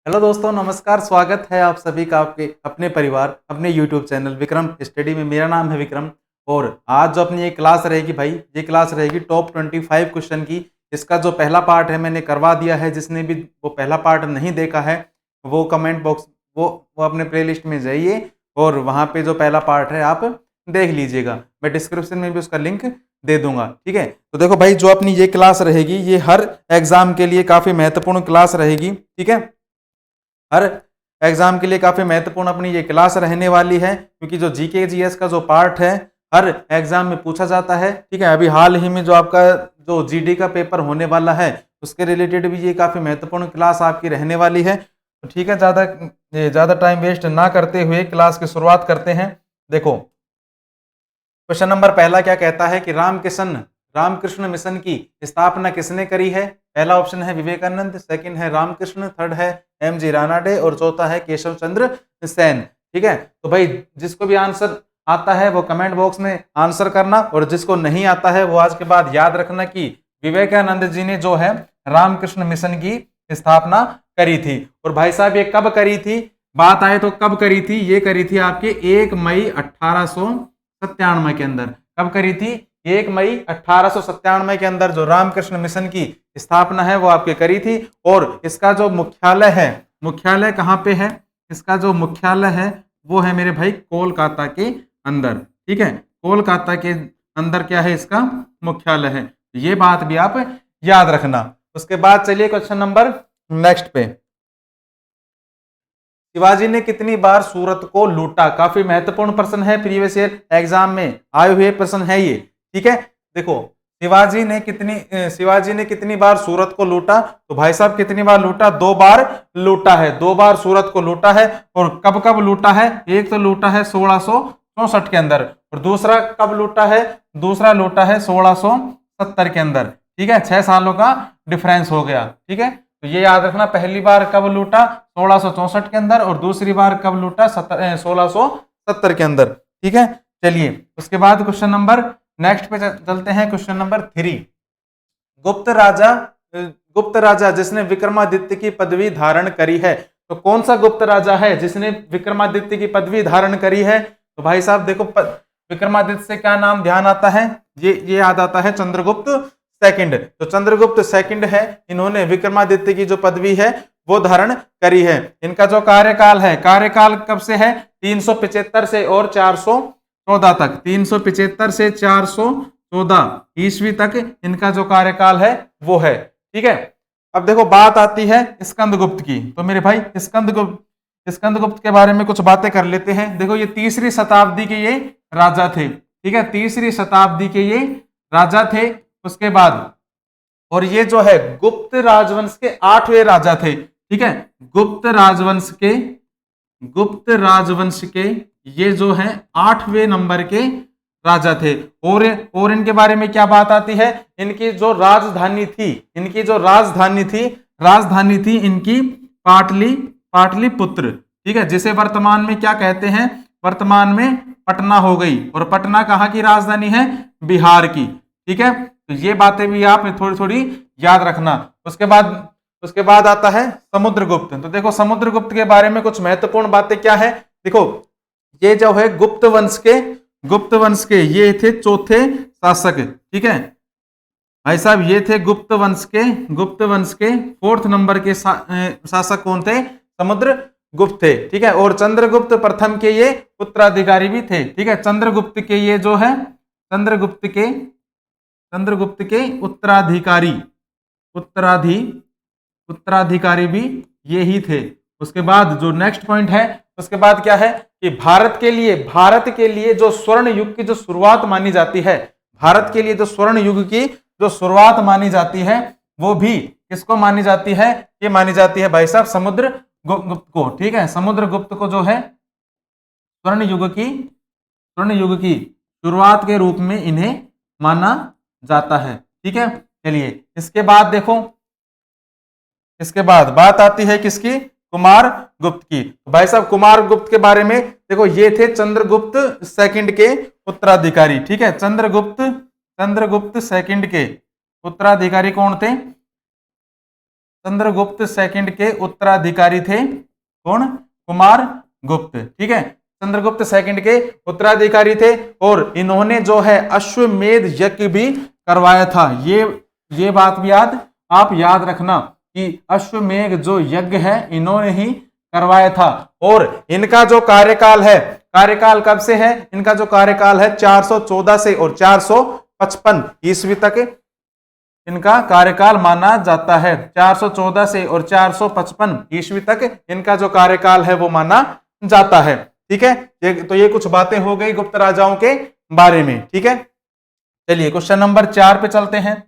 Hello दोस्तों, नमस्कार। स्वागत है आप सभी का आपके अपने परिवार अपने यूट्यूब चैनल विक्रम स्टडी में। मेरा नाम है विक्रम और आज जो अपनी ये क्लास रहेगी भाई, ये क्लास रहेगी टॉप 25 क्वेश्चन की। इसका जो पहला पार्ट है मैंने करवा दिया है। जिसने भी वो पहला पार्ट नहीं देखा है वो कमेंट बॉक्स वो अपने प्लेलिस्ट में जाइए और वहाँ पे जो पहला पार्ट है आप देख लीजिएगा। मैं डिस्क्रिप्शन में भी उसका लिंक दे दूंगा, ठीक है। तो देखो भाई, जो अपनी ये क्लास रहेगी ये हर एग्जाम के लिए काफ़ी महत्वपूर्ण क्लास रहेगी, ठीक है। हर एग्जाम के लिए काफी महत्वपूर्ण अपनी ये क्लास रहने वाली है, क्योंकि जो जीके जीएस का जो पार्ट है हर एग्जाम में पूछा जाता है, ठीक है। अभी हाल ही में जो आपका जो जीडी का पेपर होने वाला है उसके रिलेटेड भी ये काफी महत्वपूर्ण क्लास आपकी रहने वाली है। तो ठीक है, ज्यादा टाइम वेस्ट ना करते हुए क्लास की शुरुआत करते हैं। देखो, क्वेश्चन नंबर पहला क्या कहता है कि रामकृष्ण मिशन की स्थापना किसने करी है। पहला ऑप्शन है विवेकानंद, सेकंड है रामकृष्ण, थर्ड है एमजी रानाडे और चौथा है केशव चंद्र सेन, ठीक है। तो भाई जिसको भी आंसर आता है वो कमेंट बॉक्स में आंसर करना, और जिसको नहीं आता है वो आज के बाद याद रखना कि विवेकानंद जी ने जो है रामकृष्ण मिशन की स्थापना करी थी। और भाई साहब ये कब करी थी, बात आए तो कब करी थी, ये करी थी आपके 1 मई 1897 के अंदर। कब करी थी, 1 मई 1897 के अंदर जो रामकृष्ण मिशन की स्थापना है वो आपके करी थी। और इसका जो मुख्यालय कहाँ पे है, इसका जो मुख्यालय है वो है मेरे भाई कोलकाता के अंदर, ठीक है। कोलकाता के अंदर क्या है, इसका मुख्यालय है। ये बात भी आप याद रखना। उसके बाद चलिए क्वेश्चन नंबर नेक्स्ट पे। शिवाजी ने कितनी बार सूरत को लूटा। काफी महत्वपूर्ण प्रश्न है, प्रीवियस ईयर एग्जाम में आए हुए प्रश्न है ये, ठीक है। देखो, शिवाजी ने कितनी बार सूरत को लूटा, तो भाई साहब कितनी बार लूटा, 2 बार लूटा है। 2 बार सूरत को लूटा है। और कब कब लूटा है, एक तो लूटा है 1664 के अंदर, और दूसरा कब लूटा है, दूसरा लूटा है 1670 के अंदर, ठीक है। 6 सालों का डिफरेंस हो गया, ठीक है। तो ये याद रखना, पहली बार कब लूटा 1664 के अंदर और दूसरी बार कब लूटा 1670 के अंदर, ठीक है। चलिए उसके बाद क्वेश्चन नंबर नेक्स्ट पे चलते हैं। क्वेश्चन नंबर 3, गुप्त राजा गुप्त राजा जिसने विक्रमादित्य की पदवी धारण करी है। तो कौन सा गुप्त राजा है जिसने विक्रमादित्य की पदवी धारण करी है, तो भाई साहब देखो, विक्रमादित्य से क्या नाम ध्यान आता है, ये याद आता है चंद्रगुप्त सेकंड। तो चंद्रगुप्त सेकंड है, इन्होंने विक्रमादित्य की जो पदवी है वो धारण करी है। इनका जो कार्यकाल कब से है, 375 से और 414 तक, 375 से 414 ईस्वी तक इनका जो कार्यकाल है वो है, ठीक है। अब देखो बात आती है स्कंदगुप्त की। तो मेरे भाई स्कंदगुप्त के बारे में कुछ बातें कर लेते हैं। देखो, ये 3री शताब्दी के ये राजा थे, ठीक है। 3री शताब्दी के ये राजा थे। उसके बाद, और ये जो है गुप्त राजवंश के 8वें राजा थे, ठीक है। गुप्त राजवंश के ये जो है 8वें नंबर के राजा थे। और इनके बारे में क्या बात आती है, इनकी जो राजधानी थी इनकी पाटलिपुत्र, ठीक है, जिसे वर्तमान में क्या कहते हैं, वर्तमान में पटना हो गई। और पटना कहाँ की राजधानी है, बिहार की, ठीक है। तो ये बातें भी आप थोड़ी थोड़ी याद रखना। उसके बाद आता है समुद्रगुप्त। तो देखो समुद्रगुप्त के बारे में कुछ महत्वपूर्ण बातें क्या है। देखो, ये जो है गुप्त वंश के ये थे चौथे शासक, ठीक है भाई साहब। ये थे गुप्त वंश के 4th नंबर के शासक कौन थे, समुद्रगुप्त थे, ठीक है। और चंद्रगुप्त प्रथम के ये उत्तराधिकारी भी थे, ठीक है। चंद्रगुप्त के ये जो है चंद्रगुप्त के उत्तराधिकारी भी ये ही थे। उसके बाद जो नेक्स्ट पॉइंट है, उसके बाद क्या है कि भारत के लिए जो स्वर्ण युग की जो शुरुआत मानी जाती है, भारत के लिए जो स्वर्ण युग की जो शुरुआत मानी जाती है वो भी किसको मानी जाती है, ये मानी जाती है भाई साहब समुद्रगुप्त को, ठीक है। समुद्रगुप्त को जो है स्वर्ण युग की शुरुआत के रूप में इन्हें माना जाता है, ठीक है। चलिए इसके बाद देखो, इसके बाद बात आती है किसकी, कुमार गुप्त की। तो भाई साहब कुमार गुप्त के बारे में देखो, ये थे चंद्रगुप्त सेकंड के उत्तराधिकारी, ठीक है। चंद्रगुप्त सेकंड के उत्तराधिकारी कौन थे, चंद्रगुप्त सेकंड के उत्तराधिकारी थे कौन? कुमार गुप्त। ठीक है, चंद्रगुप्त सेकंड के उत्तराधिकारी थे और इन्होंने जो है अश्वमेध यज्ञ भी करवाया था। ये बात भी आप याद रखना कि अश्वमेध जो यज्ञ है इन्होंने ही करवाया था। और इनका जो कार्यकाल है, कार्यकाल कब से है? इनका जो कार्यकाल है 414 से और 455 ईस्वी तक इनका कार्यकाल माना जाता है। 414 से और 455 ईस्वी तक इनका जो कार्यकाल है वो माना जाता है। ठीक है, तो ये कुछ बातें हो गई गुप्त राजाओं के बारे में। ठीक है, चलिए क्वेश्चन नंबर 4 पे चलते हैं।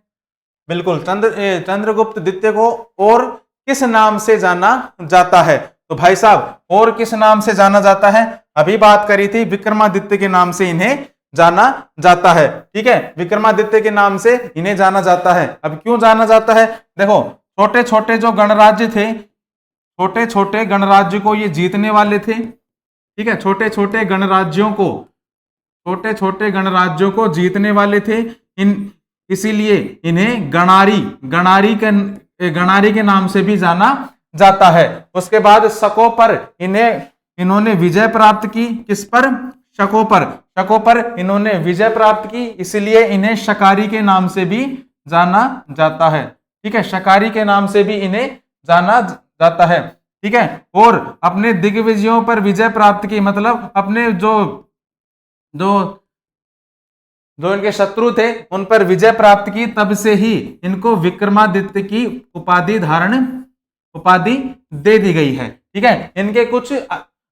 बिल्कुल, चंद्रगुप्त द्वितीय को और किस नाम से जाना जाता है? तो भाई साहब, और किस नाम से जाना जाता है? अभी बात करी थी, विक्रमादित्य के नाम से इन्हें जाना जाता है। ठीक है, विक्रमादित्य के नाम से इन्हें जाना जाता है। अब क्यों जाना जाता है? देखो, छोटे छोटे जो गणराज्य थे, छोटे छोटे गणराज्य को ये जीतने वाले थे। ठीक है, छोटे छोटे गणराज्यों को जीतने वाले थे। इसीलिए इन्हें गणारी के नाम से भी जाना जाता है। उसके बाद शकों पर इन्होंने विजय प्राप्त की। किस पर? शकों पर इन्होंने विजय प्राप्त की, इसलिए इन्हें शकारी के नाम से भी जाना जाता है। ठीक है, शकारी के नाम से भी इन्हें जाना जाता है। ठीक है, और अपने दिग्विजयों पर विजय प्राप्त की, मतलब अपने जो इनके शत्रु थे उन पर विजय प्राप्त की, तब से ही इनको विक्रमादित्य की उपाधि दे दी गई है। ठीक है, इनके कुछ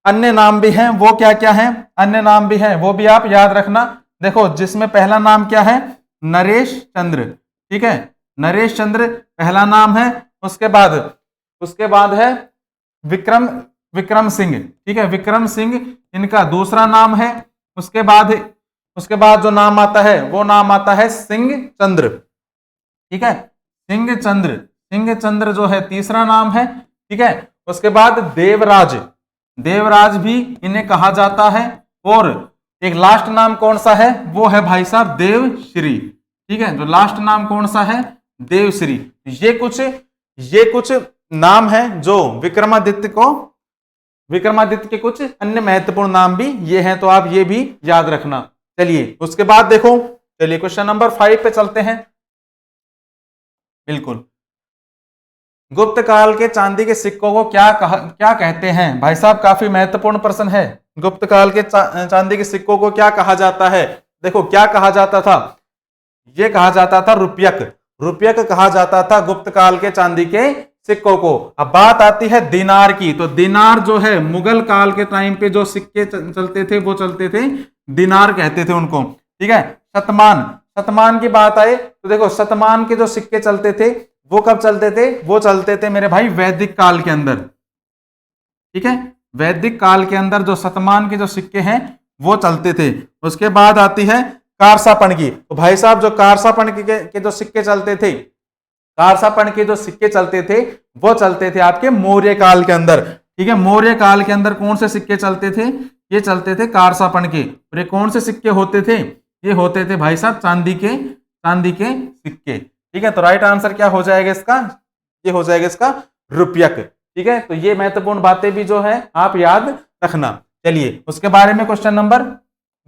अन्य नाम भी हैं, वो क्या क्या हैं? अन्य नाम भी हैं, वो भी आप याद रखना। देखो, जिसमें पहला नाम क्या है? नरेश चंद्र। ठीक है, नरेश चंद्र पहला नाम है। उसके बाद है विक्रम सिंह। ठीक है, विक्रम सिंह इनका दूसरा नाम है। उसके बाद जो नाम आता है वो नाम आता है सिंह चंद्र। ठीक है, सिंह चंद्र जो है तीसरा नाम है। ठीक है, उसके बाद देवराज भी इन्हें कहा जाता है। और एक लास्ट नाम कौन सा है? वो है भाई साहब देवश्री। ठीक है, जो लास्ट नाम कौन सा है? देवश्री। ये कुछ नाम है जो विक्रमादित्य के कुछ अन्य महत्वपूर्ण नाम भी ये हैं, तो आप ये भी याद रखना। चलिए उसके बाद देखो, चलिए क्वेश्चन नंबर 5 पे चलते हैं। बिल्कुल, गुप्त काल के चांदी के सिक्कों को क्या कहते हैं? भाई साहब, काफी महत्वपूर्ण प्रश्न है। गुप्त काल के चांदी के सिक्कों को क्या कहा जाता है? देखो, क्या कहा जाता था? ये कहा जाता था रुपयक कहा जाता था गुप्त काल के चांदी के सिक्कों को। अब बात आती है दिनार की, तो दिनार जो है मुगल काल के टाइम पे जो सिक्के चलते थे वो चलते थे दिनार कहते थे उनको। ठीक है, शतमान की बात आए तो देखो, शतमान के जो सिक्के चलते थे वो कब चलते थे? वो चलते थे मेरे भाई वैदिक काल के अंदर। ठीक है, वैदिक काल के अंदर जो शतमान के जो सिक्के हैं वो चलते थे। उसके बाद आती है कारसापण की। तो भाई साहब, जो कारसापण के जो सिक्के चलते थे, वो चलते थे आपके मौर्य काल के अंदर। ठीक है, मौर्य काल के अंदर कौन से सिक्के चलते थे? ये चलते थे कारसापण के। और ये कौन से सिक्के होते थे? ये होते थे भाई साहब चांदी के सिक्के। ठीक है, तो राइट आंसर क्या हो जाएगा इसका? ये हो जाएगा इसका रुपयक। ठीक है, तो ये महत्वपूर्ण बातें भी जो है आप याद रखना। चलिए उसके बारे में क्वेश्चन नंबर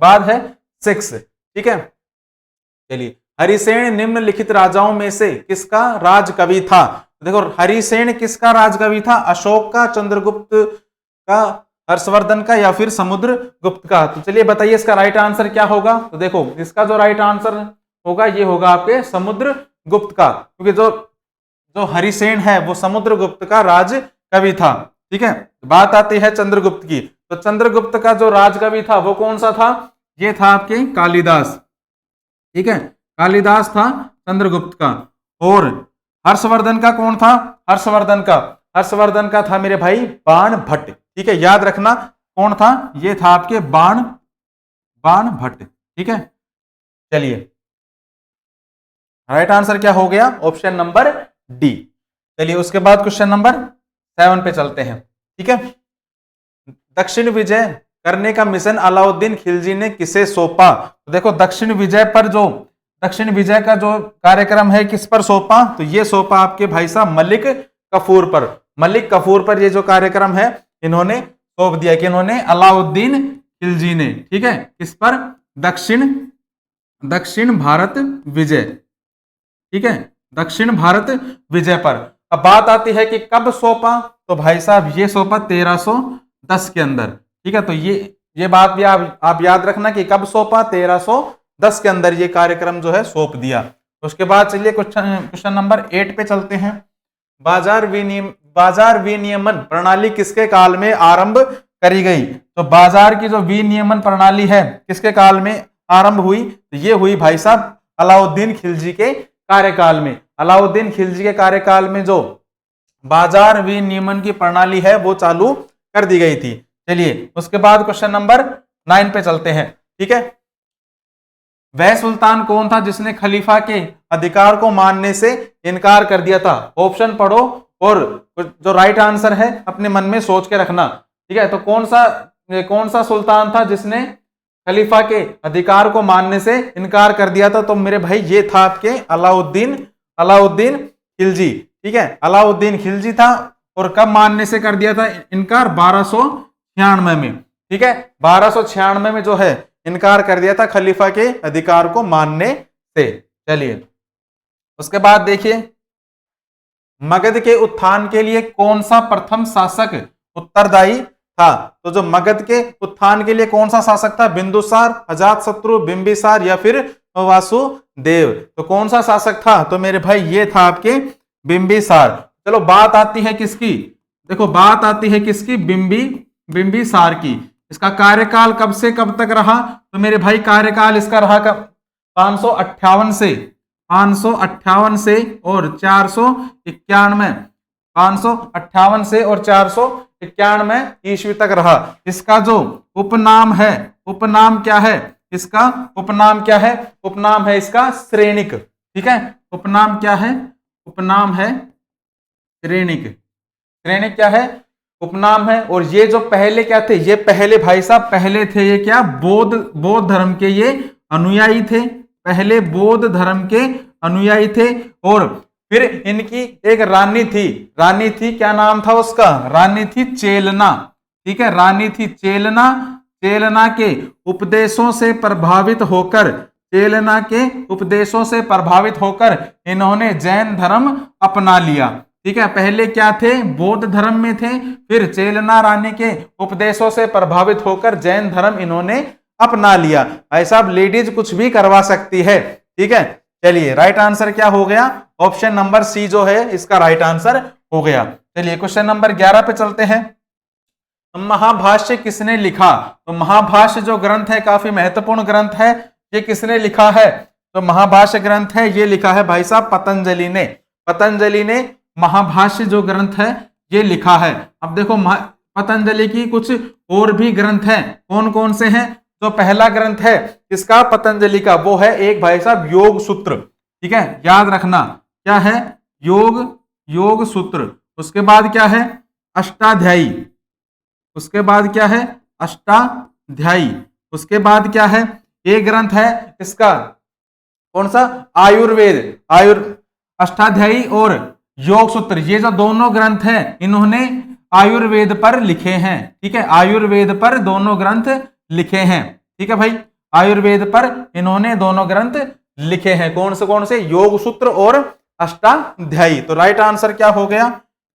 बाद है 6। ठीक है, चलिए, हरिसेन निम्नलिखित राजाओं में से किसका राजकवि था? देखो, हरिसेन किसका राजकवि था? अशोक का, चंद्रगुप्त का, हर्षवर्धन का, या फिर समुद्रगुप्त का? तो चलिए बताइए इसका राइट आंसर क्या होगा? तो देखो, इसका जो राइट आंसर होगा ये होगा आपके समुद्रगुप्त का, क्योंकि जो हरिसेन है वो समुद्रगुप्त का राजकवि था। ठीक है, बात आती है चंद्रगुप्त की, तो चंद्रगुप्त का जो राजकवि था वो कौन सा था? ये था आपके कालिदास। ठीक है, कालिदास था चंद्रगुप्त का। और हर्षवर्धन का कौन था? हर्षवर्धन का था मेरे भाई बाण भट्ट। ठीक है, याद रखना कौन था? ये था आपके बाण भट्ट। ठीक है, चलिए राइट आंसर क्या हो गया? Option number D. चलिए उसके बाद क्वेश्चन नंबर 7 पे चलते हैं। ठीक है, दक्षिण विजय करने का मिशन अलाउद्दीन खिलजी ने किसे सौंपा? तो देखो, दक्षिण विजय का जो कार्यक्रम है किस पर सौंपा? तो ये सौंपा आपके भाई साहब मलिक कफूर पर, मलिक कफूर पर ये जो कार्यक्रम है इन्होंने सौंप दिया कि इन्होंने अलाउद्दीन खिलजी ने, ठीक है, किस पर, दक्षिण भारत विजय, ठीक है, दक्षिण भारत विजय पर। अब बात आती है कि कब सौंपा, तो भाई साहब ये सौंपा 1310 के अंदर, ठीक है। तो ये बात भी आप याद रखना कि कब सौंपा, 1310 के अंदर ये कार्यक्रम जो है सौंप दिया। उसके बाद चलिए क्वेश्चन नंबर 8 पे चलते हैं। बाजार विनियमन प्रणाली किसके काल में आरंभ करी गई? तो बाजार की जो विनियमन प्रणाली है किसके काल में आरंभ हुई? तो ये हुई भाई साहब अलाउद्दीन खिलजी के कार्यकाल में। अलाउद्दीन खिलजी के कार्यकाल में जो बाजार विनियमन की प्रणाली है वो चालू कर दी गई थी। चलिए उसके बाद क्वेश्चन नंबर 9 पे चलते हैं, ठीक है। वह सुल्तान कौन था जिसने खलीफा के अधिकार को मानने से इनकार कर दिया था? ऑप्शन पढ़ो और जो राइट आंसर है अपने मन में सोच के रखना, ठीक है। तो कौन सा सुल्तान था जिसने खलीफा के अधिकार को मानने से इनकार कर दिया था? तो मेरे भाई ये था आपके अलाउद्दीन खिलजी, ठीक है। अलाउद्दीन खिलजी था और कब मानने से कर दिया था इनकार? 1296 में, ठीक है। 1296 में जो है इनकार कर दिया था खलीफा के अधिकार को मानने से। चलिए उसके बाद देखिए, मगध के उत्थान के लिए कौन सा प्रथम शासक उत्तरदायी था? तो जो मगध के उत्थान के लिए कौन सा शासक था? बिंदुसार, अजातशत्रु, बिंबिसार या फिर वासुदेव? तो कौन सा शासक था? तो मेरे भाई ये था आपके बिंबिसार। चलो बात आती है किसकी, देखो बात आती है किसकी, बिंबिसार की। इसका कार्यकाल कब से कब तक रहा? तो मेरे भाई कार्यकाल इसका रहा कब? 558 से और 491, 558 से और 491 ईस्वी तक रहा। इसका जो उपनाम है, उपनाम क्या है इसका? उपनाम क्या है? उपनाम है इसका श्रेणिक, ठीक है। उपनाम क्या है? उपनाम है श्रेणिक। श्रेणिक क्या है? उपनाम है। और ये जो पहले क्या थे? ये पहले भाई साहब पहले थे ये क्या? बौद्ध धर्म के ये अनुयायी थे, पहले बौद्ध धर्म के अनुयायी थे। और फिर इनकी एक रानी थी, क्या नाम था उसका? रानी थी चेलना, ठीक है। रानी थी चेलना के उपदेशों से प्रभावित होकर इन्होंने जैन धर्म अपना लिया, ठीक है। पहले क्या थे? बौद्ध धर्म में थे, फिर चेलना रानी के उपदेशों से प्रभावित होकर जैन धर्म इन्होंने अपना लिया। ऐसा अब लेडीज कुछ भी करवा सकती है, ठीक है। चलिए राइट आंसर क्या हो गया? ऑप्शन नंबर सी जो है इसका राइट आंसर हो गया। चलिए क्वेश्चन नंबर 11 पे चलते हैं। महाभाष्य किसने लिखा? तो महाभाष्य जो ग्रंथ है काफी महत्वपूर्ण ग्रंथ है। ये किसने लिखा है? तो महाभाष्य ग्रंथ है ये लिखा है भाई साहब पतंजलि ने महाभाष्य जो ग्रंथ है ये लिखा है। अब देखो पतंजलि की कुछ और भी ग्रंथ हैं, कौन कौन से हैं? तो पहला ग्रंथ है इसका पतंजलि का, वो है एक भाई साहब योग सूत्र, ठीक है, याद रखना क्या है? योग सूत्र। उसके बाद क्या है? अष्टाध्यायी। उसके बाद क्या है? अष्टाध्यायी। उसके बाद क्या है? एक ग्रंथ है इसका कौन सा? आयुर्वेद। अष्टाध्यायी और योग सूत्र, ये जो दोनों ग्रंथ हैं इन्होंने आयुर्वेद पर लिखे हैं, ठीक है। आयुर्वेद पर दोनों ग्रंथ लिखे हैं, ठीक है भाई। आयुर्वेद पर इन्होंने दोनों ग्रंथ लिखे हैं। कौन से? योग सूत्र और अष्टाध्यायी। तो राइट आंसर क्या हो गया?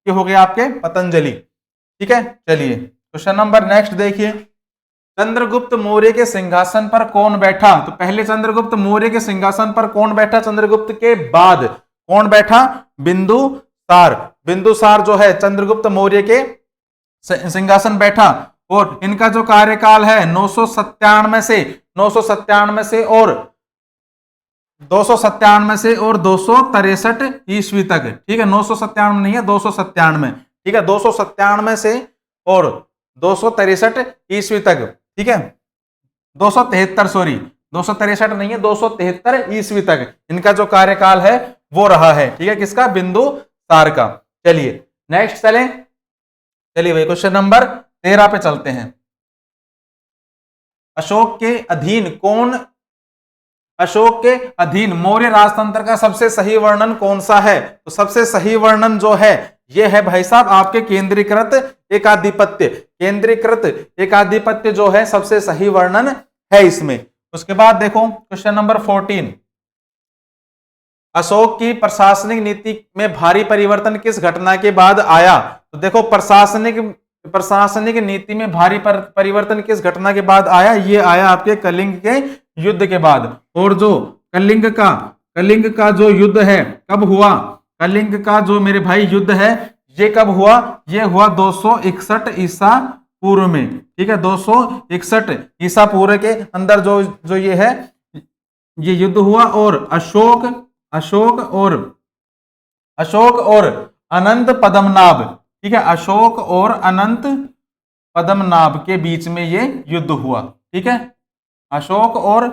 ये हो गया आपके पतंजलि, ठीक है। चलिए क्वेश्चन नंबर नेक्स्ट देखिए। चंद्रगुप्त मौर्य के सिंहासन पर कौन बैठा? तो पहले चंद्रगुप्त मौर्य के सिंहासन पर कौन बैठा? चंद्रगुप्त के बाद कौन बैठा? बिंदुसार जो है चंद्रगुप्त मौर्य के सिंहासन बैठा। और इनका जो कार्यकाल है 997 से और 263 ईस्वी तक, ठीक है। 997 नहीं है, 297, ठीक है। 297 से और 263 ईस्वी तक, ठीक है। 263 नहीं है, 273 ईस्वी तक इनका जो कार्यकाल है वो रहा है, ठीक है। किसका? बिंदुसार का। चलिए नेक्स्ट चलिए भाई क्वेश्चन नंबर 13 पे चलते हैं। अशोक के अधीन मौर्य राजतंत्र का सबसे सही वर्णन कौन सा है? तो सबसे सही वर्णन जो है ये है भाई साहब आपके केंद्रीकृत एकाधिपत्य। केंद्रीकृत एकाधिपत्य जो है सबसे सही वर्णन है इसमें। उसके बाद देखो क्वेश्चन नंबर 14, अशोक की प्रशासनिक नीति में भारी परिवर्तन किस घटना के बाद आया? तो देखो प्रशासनिक नीति में भारी परिवर्तन किस घटना के बाद आया? ये आया आपके कलिंग के युद्ध के बाद। और जो कलिंग का जो युद्ध है कब हुआ? कलिंग का जो मेरे भाई युद्ध है ये कब हुआ? ये हुआ 261 ईसा पूर्व में। ठीक है, 261 ईसा पूर्व के अंदर जो ये है ये युद्ध हुआ। और अशोक और अनंत पद्मनाभ, ठीक है, अशोक और अनंत पद्मनाभ के बीच में ये युद्ध हुआ। ठीक है, अशोक और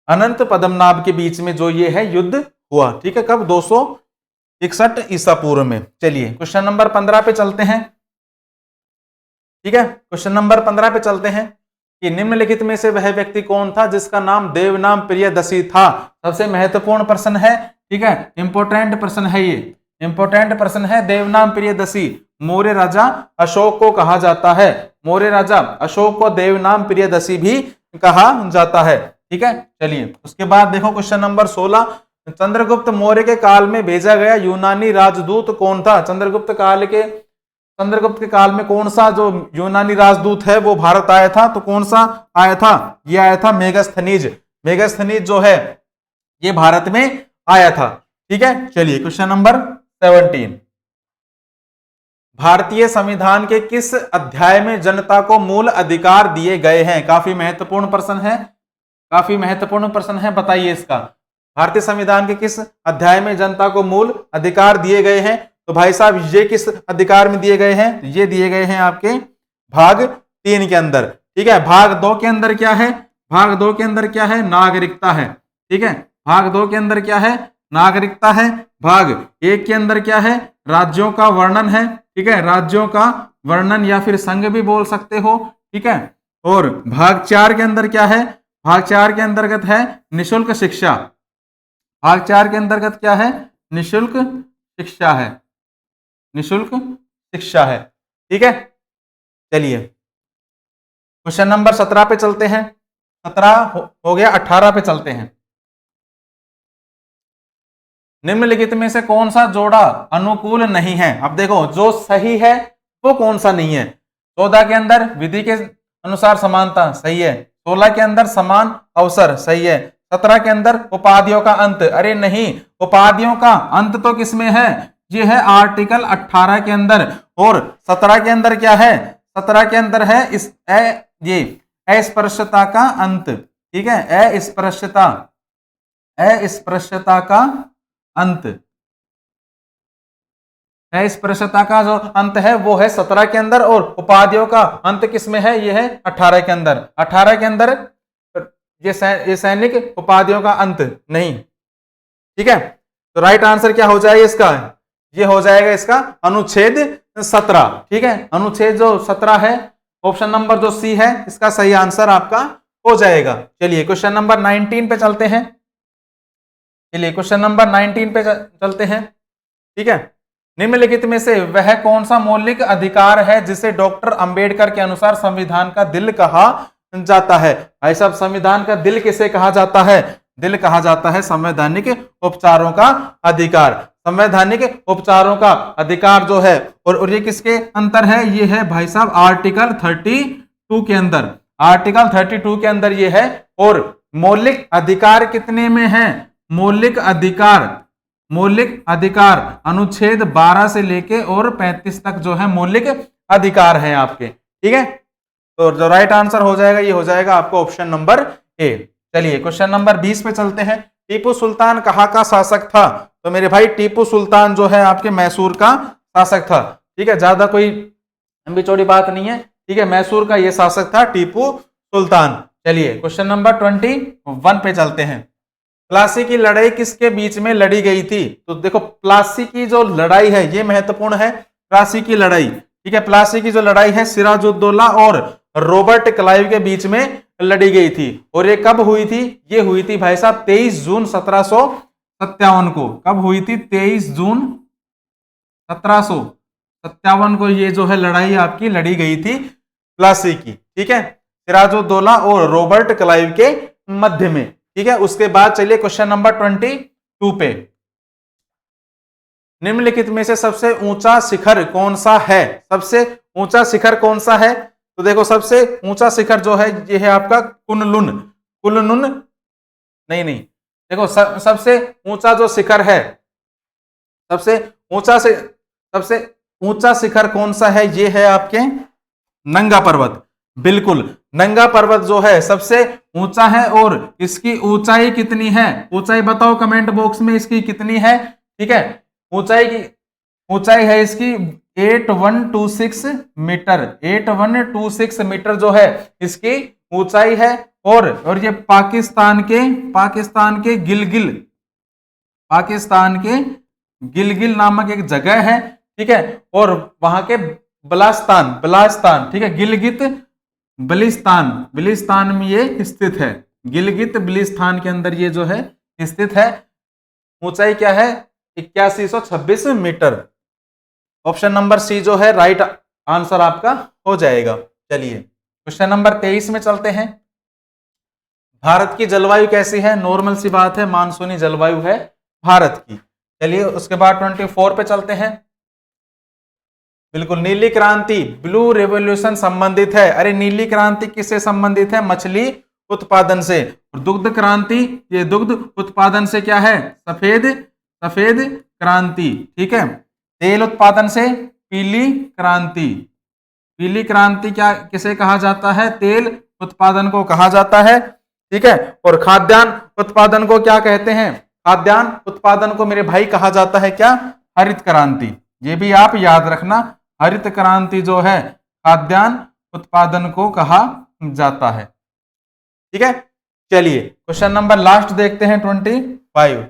अनंत पद्मनाभ के बीच में जो ये है युद्ध हुआ। ठीक है, कब? 261 ईसा पूर्व में। चलिए क्वेश्चन नंबर 15 पे चलते हैं। ठीक है, क्वेश्चन नंबर 15 पे चलते हैं कि निम्नलिखित में से वह व्यक्ति कौन था जिसका नाम देवनाम प्रियदर्शी था? सबसे महत्वपूर्ण प्रश्न है। ठीक है, इंपोर्टेंट प्रश्न है, ये इंपोर्टेंट प्रश्न है। देवनाम प्रियदर्शी मौर्य राजा अशोक को कहा जाता है। मौर्य राजा अशोक को देवनाम प्रियदर्शी भी कहा जाता है। ठीक है, चलिए उसके बाद देखो क्वेश्चन नंबर 16, चंद्रगुप्त मौर्य के काल में भेजा गया यूनानी राजदूत कौन था? चंद्रगुप्त के काल में कौन सा जो यूनानी राजदूत है वो भारत आया था? तो कौन सा आया था? ये आया था मेगास्थनीज। मेगास्थनीज जो है ये भारत में आया था। ठीक है, चलिए क्वेश्चन नंबर 17, भारतीय संविधान के किस अध्याय में जनता को मूल अधिकार दिए गए हैं? काफी महत्वपूर्ण प्रश्न है, काफी महत्वपूर्ण प्रश्न है, बताइए इसका। भारतीय संविधान के किस अध्याय में जनता को मूल अधिकार दिए गए हैं? तो भाई साहब ये किस अधिकार में दिए गए हैं? ये दिए गए हैं आपके भाग 3 के अंदर। ठीक है, भाग 2 के अंदर क्या है? भाग 2 के अंदर क्या है? नागरिकता है। ठीक है, भाग 2 के अंदर क्या है? नागरिकता है। भाग 1 के अंदर क्या है? राज्यों का वर्णन है। ठीक है, राज्यों का वर्णन या फिर संघ भी बोल सकते हो। ठीक है, और भाग 4 के अंदर क्या है? भाग 4 के अंतर्गत है निशुल्क शिक्षा। भाग 4 के अंतर्गत क्या है? निशुल्क शिक्षा है। निशुल्क शिक्षा है। ठीक है, चलिए क्वेश्चन नंबर 17 पे चलते हैं। 17 हो गया, 18 पे चलते हैं। निम्नलिखित में से कौन सा जोड़ा अनुकूल नहीं है? अब देखो जो सही है वो कौन सा नहीं है। 14 के अंदर विधि के अनुसार समानता, सही है। 16 के अंदर समान अवसर, सही है। 17 के अंदर उपाधियों का अंत, अरे नहीं, उपाधियों का अंत तो किसमें है? ये है आर्टिकल 18 के अंदर। और 17 के अंदर क्या है? 17 के अंदर है ये अस्पृश्यता का अंत। ठीक है, अस्पृश्यता का अंत, अस्पृश्यता का जो अंत है वो है 17 के अंदर। और उपाधियों का अंत किसमें है? ये है 18 के अंदर। 18 के अंदर ये सैनिक उपाधियों का अंत नहीं। ठीक है, तो राइट आंसर क्या हो जाएगा इसका? ये हो जाएगा इसका अनुच्छेद 17। ठीक है, अनुच्छेद जो 17 है, ऑप्शन नंबर जो सी है इसका सही आंसर आपका हो जाएगा। चलिए क्वेश्चन नंबर 19 पे चलते हैं। चलिए क्वेश्चन नंबर 19 पे चलते हैं। ठीक है, निम्नलिखित में से वह कौन सा मौलिक अधिकार है जिसे डॉक्टर अंबेडकर के अनुसार संविधान का दिल कहा जाता है? भाई साहब संविधान का दिल किसे कहा जाता है? दिल कहा जाता है संवैधानिक उपचारों का अधिकार। संवैधानिक उपचारों का अधिकार जो है, और ये किसके अंतर है? ये है भाई साहब आर्टिकल 32 के अंदर। आर्टिकल 32 के अंदर ये है। और मौलिक अधिकार कितने में है? मौलिक अधिकार अनुच्छेद 12 से लेके और 35 तक जो है मौलिक अधिकार है आपके। ठीक है, तो जो राइट आंसर हो जाएगा ये हो जाएगा आपको ऑप्शन नंबर ए। चलिए क्वेश्चन नंबर 20 पे चलते हैं। टीपू सुल्तान कहाँ का शासक था? तो मेरे भाई टीपू सुल्तान जो है आपके मैसूर का शासक था। ठीक है, ज्यादा कोई लंबी चौड़ी बात नहीं है। ठीक है, मैसूर का ये शासक था टीपू सुल्तान। चलिए क्वेश्चन नंबर 21 पे चलते हैं। प्लासी की लड़ाई किसके बीच में लड़ी गई थी? तो देखो प्लासी की जो लड़ाई है ये महत्वपूर्ण है। प्लासी की लड़ाई, ठीक है, प्लासी की जो लड़ाई है सिराजुद्दौला और रॉबर्ट क्लाइव के बीच में लड़ी गई थी। और ये कब हुई थी? ये हुई थी भाई साहब 23 जून 1757 को। कब हुई थी? 23 जून 1757 57 को ये जो है लड़ाई आपकी लड़ी गई थी प्लासी की, ठीक है, सिराजुद्दौला और रॉबर्ट क्लाइव के मध्य में, ठीक है। उसके बाद चलिए क्वेश्चन नंबर 22 पे, निम्नलिखित में से सबसे ऊंचा शिखर कौन सा है? सबसे ऊंचा शिखर कौन सा है? तो देखो सबसे ऊंचा शिखर जो है ये है आपका कुनलुन, कुनलुन नहीं, देखो सबसे ऊंचा जो शिखर है, सबसे ऊंचा शिखर कौन सा है? ये है आपके नंगा पर्वत। बिल्कुल, नंगा पर्वत जो है सबसे ऊंचा है। और इसकी ऊंचाई कितनी है? ऊंचाई बताओ कमेंट बॉक्स में, इसकी कितनी है? ठीक है, ऊंचाई है इसकी 8126 मीटर, 8126 मीटर जो है इसकी ऊंचाई है। और ये पाकिस्तान के गिलगिल नामक एक जगह है, ठीक है। और वहां के बलास्तान, ठीक है, गिलगित बिलिस्तान में ये स्थित है, गिलगित बिलिस्तान के अंदर ये जो है स्थित है। ऊंचाई क्या है? 8126 मीटर। ऑप्शन नंबर सी जो है राइट आंसर आपका हो जाएगा। चलिए क्वेश्चन नंबर 23 में चलते हैं। भारत की जलवायु कैसी है? नॉर्मल सी बात है, मानसूनी जलवायु है भारत की। चलिए उसके बाद 24 पे चलते हैं। बिल्कुल, नीली क्रांति ब्लू रेवोल्यूशन संबंधित है। अरे नीली क्रांति किससे संबंधित है? मछली उत्पादन से। और दुग्ध क्रांति, ये दुग्ध उत्पादन से क्या है? सफेद क्रांति, ठीक है। तेल उत्पादन से पीली क्रांति क्या किसे कहा जाता है? तेल उत्पादन को कहा जाता है, ठीक है। और खाद्यान्न उत्पादन को क्या कहते हैं? खाद्यान्न उत्पादन को मेरे भाई कहा जाता है क्या? हरित क्रांति। ये भी आप याद रखना, हरित क्रांति जो है खाद्यान्न उत्पादन को कहा जाता है, ठीक है। चलिए क्वेश्चन नंबर लास्ट देखते हैं 25।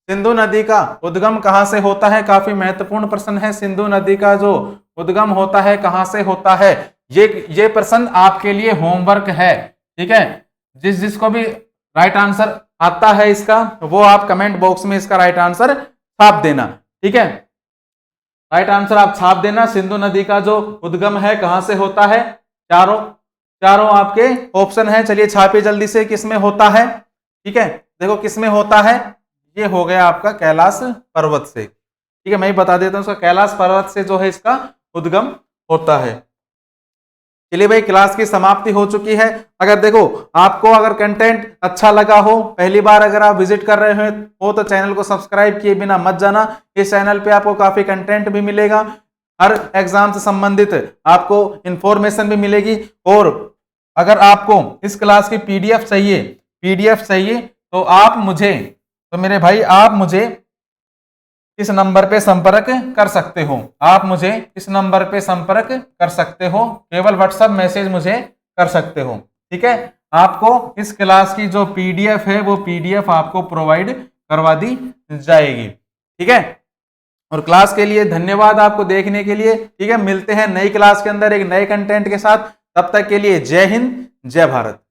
सिंधु नदी का उद्गम कहां से होता है? काफी महत्वपूर्ण प्रश्न है। सिंधु नदी का जो उद्गम होता है कहां से होता है? ये प्रश्न आपके लिए होमवर्क है, ठीक है। जिसको भी राइट आंसर आता है इसका, वो आप कमेंट बॉक्स में इसका राइट आंसर छाप देना, ठीक है। राइट आंसर आप छाप देना। सिंधु नदी का जो उद्गम है कहां से होता है? चारों आपके ऑप्शन है। चलिए छापिए जल्दी से, किसमें होता है? ठीक है, देखो किसमें होता है। ये हो गया आपका कैलाश पर्वत से, ठीक है। मैं बता देता हूं, उसका कैलाश पर्वत से जो है इसका उद्गम होता है। चलिए भाई, क्लास की समाप्ति हो चुकी है। अगर देखो आपको अगर कंटेंट अच्छा लगा हो, पहली बार अगर आप विजिट कर रहे हो तो चैनल को सब्सक्राइब किए बिना मत जाना। इस चैनल पे आपको काफी कंटेंट भी मिलेगा, हर एग्जाम से संबंधित आपको इंफॉर्मेशन भी मिलेगी। और अगर आपको इस क्लास की पीडीएफ चाहिए तो मेरे भाई आप मुझे इस नंबर पे संपर्क कर सकते हो। केवल व्हाट्सएप मैसेज मुझे कर सकते हो, ठीक है। आपको इस क्लास की जो पीडीएफ है वो पीडीएफ आपको प्रोवाइड करवा दी जाएगी, ठीक है। और क्लास के लिए धन्यवाद आपको देखने के लिए, ठीक है। मिलते हैं नई क्लास के अंदर एक नए कंटेंट के साथ। तब तक के लिए जय हिंद, जय भारत।